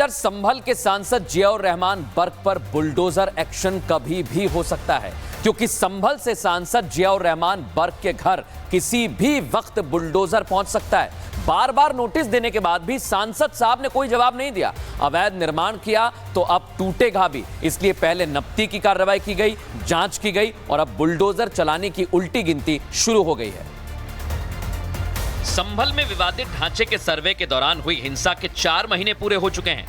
इधर संभल के सांसद जियाउर रहमान बर्क पर बुलडोजर एक्शन कभी भी हो सकता है, क्योंकि संभल से सांसद जियाउर रहमान बर्क के घर किसी भी वक्त बुलडोजर पहुंच सकता है। बार बार नोटिस देने के बाद भी सांसद साहब ने कोई जवाब नहीं दिया। अवैध निर्माण किया तो अब टूटेगा भी, इसलिए पहले नप्ती की कार्रवाई की गई, जांच की गई और अब बुलडोजर चलाने की उल्टी गिनती शुरू हो गई है। संभल में विवादित ढांचे के सर्वे के दौरान हुई हिंसा के 4 महीने पूरे हो चुके हैं।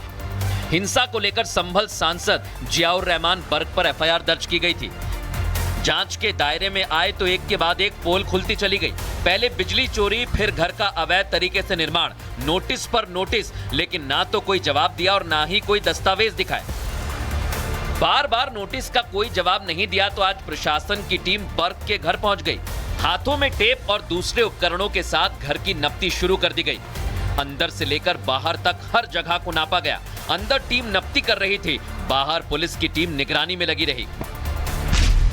हिंसा को लेकर संभल सांसद जियाउर रहमान बर्क पर एफआईआर दर्ज की गई थी। जांच के दायरे में आए तो एक के बाद एक पोल खुलती चली गई। पहले बिजली चोरी, फिर घर का अवैध तरीके से निर्माण, नोटिस पर नोटिस, लेकिन ना तो कोई जवाब दिया और ना ही कोई दस्तावेज दिखाए। बार बार नोटिस का कोई जवाब नहीं दिया तो आज प्रशासन की टीम बर्क के घर पहुंच गई। हाथों में टेप और दूसरे उपकरणों के साथ घर की नप्ती शुरू कर दी गई। अंदर से लेकर बाहर तक हर जगह को नापा गया। अंदर टीम नप्ती कर रही थी, बाहर पुलिस की टीम निगरानी में लगी रही।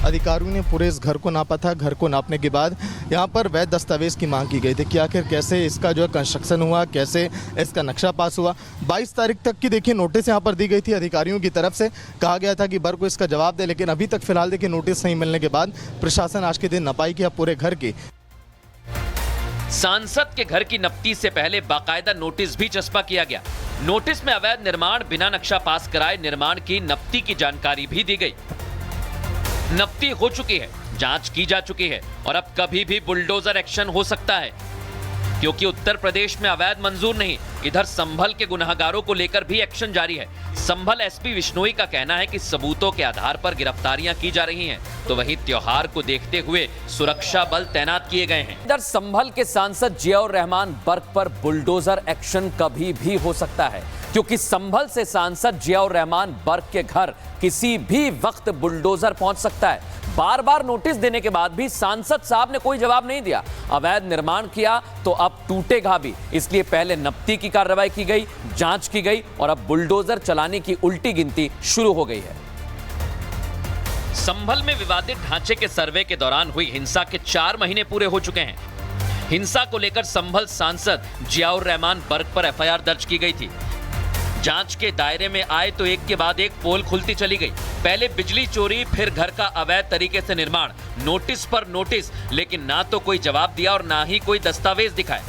अधिकारियों ने पूरे इस घर को नापा था। घर को नापने के बाद यहाँ पर वैध दस्तावेज की मांग की गई थी कि आखिर कैसे इसका जो है कंस्ट्रक्शन हुआ, कैसे इसका नक्शा पास हुआ। 22 तारीख तक की देखिए नोटिस यहाँ पर दी गई थी अधिकारियों की तरफ से। कहा गया था कि बर्क को इसका जवाब दे, लेकिन अभी तक फिलहाल देखिए नोटिस नहीं मिलने के बाद प्रशासन आज के दिन नपाई किया पूरे घर की। सांसद के घर की नप्ती से पहले बाकायदा नोटिस भी चस्पा किया गया। नोटिस में अवैध निर्माण, बिना नक्शा पास कराए निर्माण की नप्ती की जानकारी भी दी गई। नप्ती हो चुकी है, जांच की जा चुकी है और अब कभी भी बुलडोजर एक्शन हो सकता है, क्योंकि उत्तर प्रदेश में अवैध मंजूर नहीं। इधर संभल के गुनहगारों को लेकर भी एक्शन जारी है। संभल एसपी विश्नोई का कहना है कि सबूतों के आधार पर गिरफ्तारियां की जा रही हैं, तो वहीं त्योहार को देखते हुए सुरक्षा बल तैनात किए गए हैं। इधर संभल के सांसद जियाउर रहमान बर्क पर बुलडोजर एक्शन कभी भी हो सकता है, क्योंकि संभल से सांसद जियाउर रहमान बर्क के घर किसी भी वक्त बुलडोजर पहुंच सकता है। बार बार नोटिस देने के बाद भी सांसद साहब ने कोई जवाब नहीं दिया। अवैध निर्माण किया तो अब टूटेगा भी, इसलिए पहले नप्ती की कार्रवाई की गई, जांच की गई और अब बुलडोजर चलाने की उल्टी गिनती शुरू हो गई है। संभल में विवादित ढांचे के सर्वे के दौरान हुई हिंसा के 4 महीने पूरे हो चुके हैं। हिंसा को लेकर संभल सांसद जियाउर रहमान बर्क पर एफआईआर दर्ज की गई थी। जांच के दायरे में आए तो एक के बाद एक पोल खुलती चली गई। पहले बिजली चोरी, फिर घर का अवैध तरीके से निर्माण, नोटिस पर नोटिस, लेकिन ना तो कोई जवाब दिया और ना ही कोई दस्तावेज दिखाए।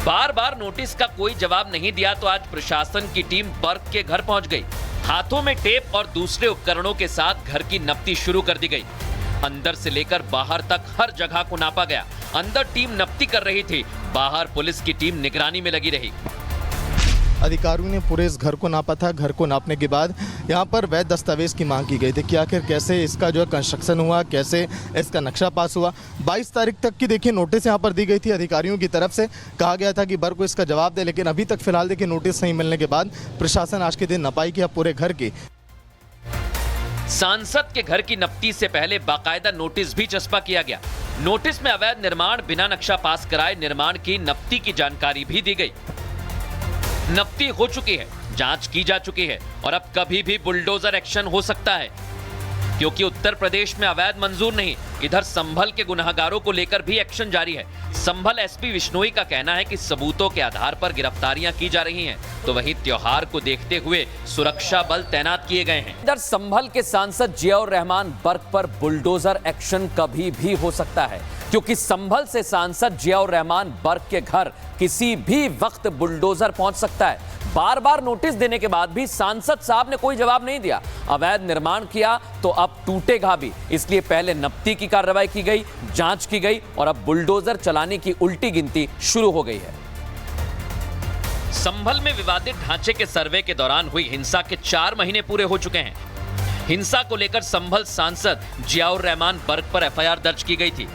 बार बार नोटिस का कोई जवाब नहीं दिया तो आज प्रशासन की टीम बर्क के घर पहुंच गई। हाथों में टेप और दूसरे उपकरणों के साथ घर की नप्ती शुरू कर दी गई। अंदर से लेकर बाहर तक हर जगह को नापा गया। अंदर टीम नप्ती कर रही थी, बाहर पुलिस की टीम निगरानी में लगी रही। अधिकारियों ने पूरे इस घर को नापा था। घर को नापने के बाद यहाँ पर वैध दस्तावेज की मांग की गई थी कि आखिर कैसे इसका जो है कंस्ट्रक्शन हुआ, कैसे इसका नक्शा पास हुआ। 22 तारीख तक की देखिए नोटिस यहाँ पर दी गई थी अधिकारियों की तरफ से। कहा गया था कि बर्क को इसका जवाब दे, लेकिन अभी तक फिलहाल देखिए नोटिस नहीं मिलने के बाद प्रशासन आज के दिन नपाई किया पूरे घर की। सांसद के घर की नप्ती से पहले बाकायदा नोटिस भी चस्पा किया गया। नोटिस में अवैध निर्माण, बिना नक्शा पास कराए निर्माण की नप्ती की जानकारी भी दी गई। नप्ती हो चुकी है, जांच की जा चुकी है और अब कभी भी बुलडोजर एक्शन हो सकता है, क्योंकि उत्तर प्रदेश में अवैध मंजूर नहीं। इधर संभल के गुनहगारों को लेकर भी एक्शन जारी है। संभल एसपी विश्नोई का कहना है कि सबूतों के आधार पर गिरफ्तारियां की जा रही हैं, तो वहीं त्योहार को देखते हुए सुरक्षा बल तैनात किए गए हैं। इधर संभल के सांसद जियाउर रहमान बर्क पर बुलडोजर एक्शन कभी भी हो सकता है, क्योंकि संभल से सांसद जियाउर रहमान बर्क के घर किसी भी वक्त बुलडोजर पहुंच सकता है। बार बार नोटिस देने के बाद भी सांसद साहब ने कोई जवाब नहीं दिया। अवैध निर्माण किया तो अब टूटेगा भी, इसलिए पहले नप्ती की कार्रवाई की गई, जांच की गई और अब बुलडोजर चलाने की उल्टी गिनती शुरू हो गई है। संभल में विवादित ढांचे के सर्वे के दौरान हुई हिंसा के 4 महीने पूरे हो चुके हैं। हिंसा को लेकर संभल सांसद जियाउर रहमान बर्क पर एफआईआर दर्ज की गई थी।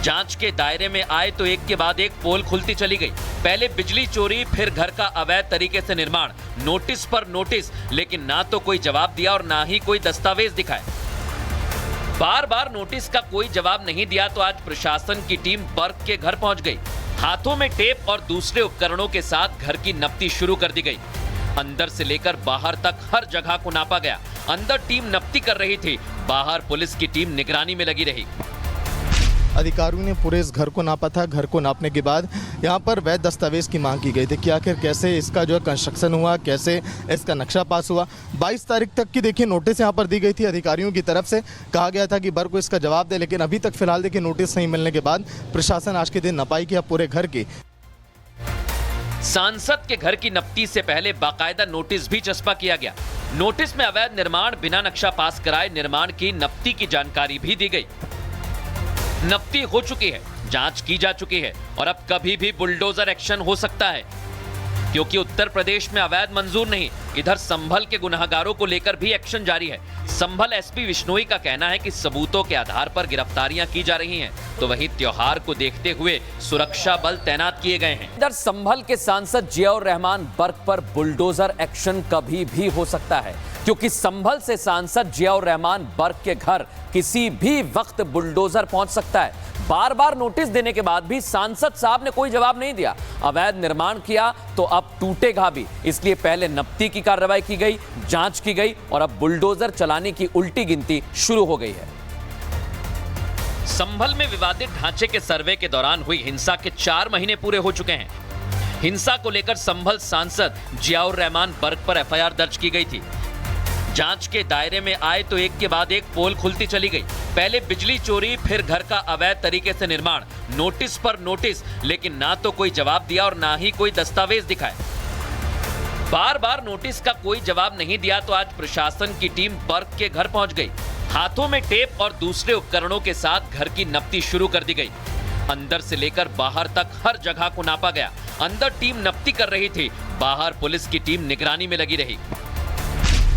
जांच के दायरे में आए तो एक के बाद एक पोल खुलती चली गई। पहले बिजली चोरी, फिर घर का अवैध तरीके से निर्माण, नोटिस पर नोटिस, लेकिन ना तो कोई जवाब दिया और ना ही कोई दस्तावेज दिखाए। बार बार नोटिस का कोई जवाब नहीं दिया तो आज प्रशासन की टीम बर्क के घर पहुंच गई। हाथों में टेप और दूसरे उपकरणों के साथ घर की नप्ती शुरू कर दी गई। अंदर से लेकर बाहर तक हर जगह को नापा गया। अंदर टीम नप्ती कर रही थी, बाहर पुलिस की टीम निगरानी में लगी रही। अधिकारियों ने पूरे इस घर को नापा था। घर को नापने के बाद यहाँ पर वैध दस्तावेज की मांग की गई थी कि आखिर कैसे इसका जो है कंस्ट्रक्शन हुआ, कैसे इसका नक्शा पास हुआ। 22 तारीख तक की देखिए नोटिस यहाँ पर दी गई थी अधिकारियों की तरफ से। कहा गया था कि बर को इसका जवाब दे, लेकिन अभी तक फिलहाल देखिए नोटिस नहीं मिलने के बाद प्रशासन आज के दिन नपाई किया पूरे घर की। सांसद के घर की नपती से पहले बाकायदा नोटिस भी चस्पा किया गया। नोटिस में अवैध निर्माण बिना नक्शा पास कराए निर्माण की नपती की जानकारी भी दी गई। नपती हो चुकी है, जांच की जा चुकी है और अब कभी भी बुलडोजर एक्शन हो सकता है, क्योंकि उत्तर प्रदेश में अवैध मंजूर नहीं। इधर संभल के गुनहगारों को लेकर भी एक्शन जारी है। संभल एसपी विश्नोई का कहना है कि सबूतों के आधार पर गिरफ्तारियां की जा रही हैं, तो वहीं त्योहार को देखते हुए सुरक्षा बल तैनात किए गए हैं। इधर संभल के सांसद जियाउर रहमान बर्ग पर बुलडोजर एक्शन कभी भी हो सकता है, क्योंकि संभल से सांसद जियाउर रहमान बर्ग के घर किसी भी वक्त बुलडोजर पहुंच सकता है। बार बार नोटिस देने के बाद भी सांसद साहब ने कोई जवाब नहीं दिया। अवैध निर्माण किया तो अब टूटेगा भी, इसलिए पहले नपती की कार्रवाई की गई, जांच की गई और अब बुलडोजर चलाने की उल्टी गिनती शुरू हो गई है। संभल में विवादित ढांचे के सर्वे के दौरान हुई हिंसा के 4 महीने पूरे हो चुके हैं। हिंसा को लेकर संभल सांसद जियाउर रहमान बर्ग पर एफआईआर दर्ज की गई थी। जांच के दायरे में आए तो एक के बाद एक पोल खुलती चली गई। पहले बिजली चोरी, फिर घर का अवैध तरीके से निर्माण, नोटिस पर नोटिस, लेकिन ना तो कोई जवाब दिया और ना ही कोई दस्तावेज दिखाए। बार बार नोटिस का कोई जवाब नहीं दिया तो आज प्रशासन की टीम बर्ग के घर पहुंच गई। हाथों में टेप और दूसरे उपकरणों के साथ घर की नपती शुरू कर दी गई। अंदर से लेकर बाहर तक हर जगह को नापा गया। अंदर टीम नपती कर रही थी, बाहर पुलिस की टीम निगरानी में लगी रही।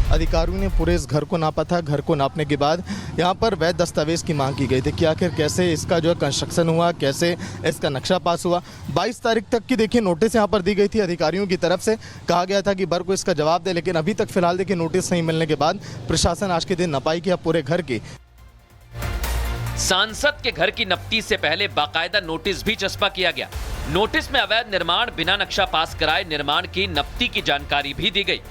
अधिकारियों ने पूरे इस घर को नापा था। घर को नापने के बाद यहाँ पर वैध दस्तावेज की मांग की गई थी कि आखिर कैसे इसका जो है कंस्ट्रक्शन हुआ, कैसे इसका नक्शा पास हुआ। 22 तारीख तक की देखिए नोटिस यहाँ पर दी गई थी अधिकारियों की तरफ से। कहा गया था कि बर को इसका जवाब दे, लेकिन अभी तक फिलहाल देखिए नोटिस नहीं मिलने के बाद प्रशासन आज के दिन नपाई किया पूरे घर की। सांसद के घर की नपती से पहले बाकायदा नोटिस भी चस्पा किया गया। नोटिस में अवैध निर्माण बिना नक्शा पास कराए निर्माण की नपती की जानकारी भी दी गई।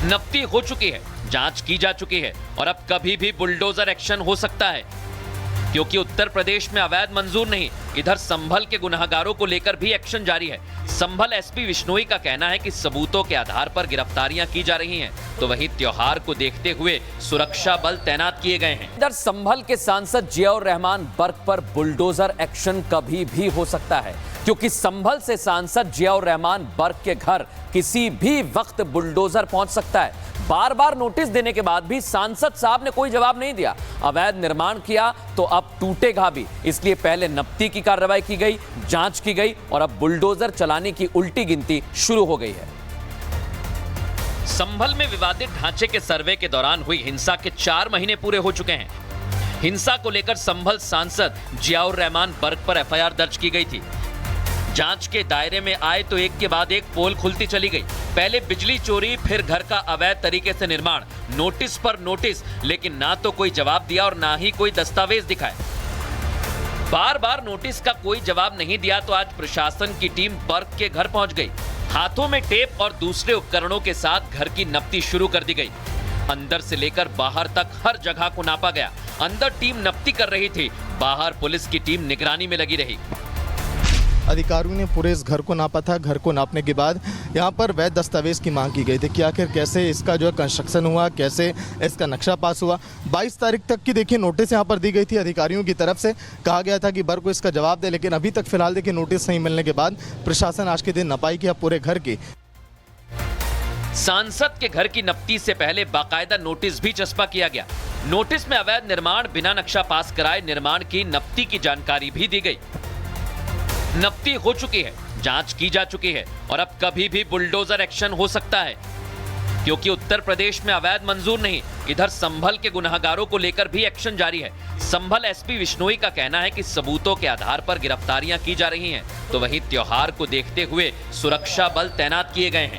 नपती हो चुकी है, जांच की जा चुकी है और अब कभी भी बुलडोजर एक्शन हो सकता है, क्योंकि उत्तर प्रदेश में अवैध मंजूर नहीं। इधर संभल के गुनहगारों को लेकर भी एक्शन जारी है। संभल एसपी विश्नोई का कहना है कि सबूतों के आधार पर गिरफ्तारियां की जा रही हैं, तो वहीं त्योहार को देखते हुए सुरक्षा बल तैनात किए गए हैं। इधर संभल के सांसद जियाउर रहमान बर्ग पर बुलडोजर एक्शन कभी भी हो सकता है, क्योंकि संभल से सांसद जियाउर रहमान बर्ग के घर किसी भी वक्त बुलडोजर पहुंच सकता है। बार बार नोटिस देने के बाद भी सांसद साहब ने कोई जवाब नहीं दिया। अवैध निर्माण किया तो अब टूटेगा भी, इसलिए पहले नपती की कार्रवाई की गई, जांच की गई और अब बुलडोजर चलाने की उल्टी गिनती शुरू हो गई है। संभल में विवादित ढांचे के सर्वे के दौरान हुई हिंसा के 4 महीने पूरे हो चुके हैं। हिंसा को लेकर संभल सांसद जियाउर रहमान बर्ग पर एफआईआर दर्ज की गई थी। जांच के दायरे में आए तो एक के बाद एक पोल खुलती चली गई। पहले बिजली चोरी, फिर घर का अवैध तरीके से निर्माण, नोटिस पर नोटिस, लेकिन ना तो कोई जवाब दिया और ना ही कोई दस्तावेज दिखाए। बार बार नोटिस का कोई जवाब नहीं दिया तो आज प्रशासन की टीम बर्ग के घर पहुंच गई। हाथों में टेप और दूसरे उपकरणों के साथ घर की नपती शुरू कर दी गई। अंदर से लेकर बाहर तक हर जगह को नापा गया। अंदर टीम नपती कर रही थी, बाहर पुलिस की टीम निगरानी में लगी रही। अधिकारियों ने पूरे इस घर को नापा था। घर को नापने के बाद यहाँ पर वैध दस्तावेज की मांग की गई थी कि आखिर कैसे इसका जो है कंस्ट्रक्शन हुआ, कैसे इसका नक्शा पास हुआ। 22 तारीख तक की देखिए नोटिस यहाँ पर दी गई थी अधिकारियों की तरफ से। कहा गया था कि बर को इसका जवाब दे, लेकिन अभी तक फिलहाल देखिए नोटिस नहीं मिलने के बाद प्रशासन आज के दिन नपाई किया पूरे घर की। सांसद के घर की नपती से पहले बाकायदा नोटिस भी चस्पा किया गया। नोटिस में अवैध निर्माण बिना नक्शा पास कराए निर्माण की नपती की जानकारी भी दी गई। नपती हो चुकी है, जांच की जा चुकी है और अब कभी भी बुलडोजर एक्शन हो सकता है, क्योंकि उत्तर प्रदेश में अवैध मंजूर नहीं। इधर संभल के गुनहगारों को लेकर भी एक्शन जारी है। संभल एसपी विश्नोई का कहना है कि सबूतों के आधार पर गिरफ्तारियां की जा रही हैं, तो वहीं त्योहार को देखते हुए सुरक्षा बल तैनात किए गए हैं।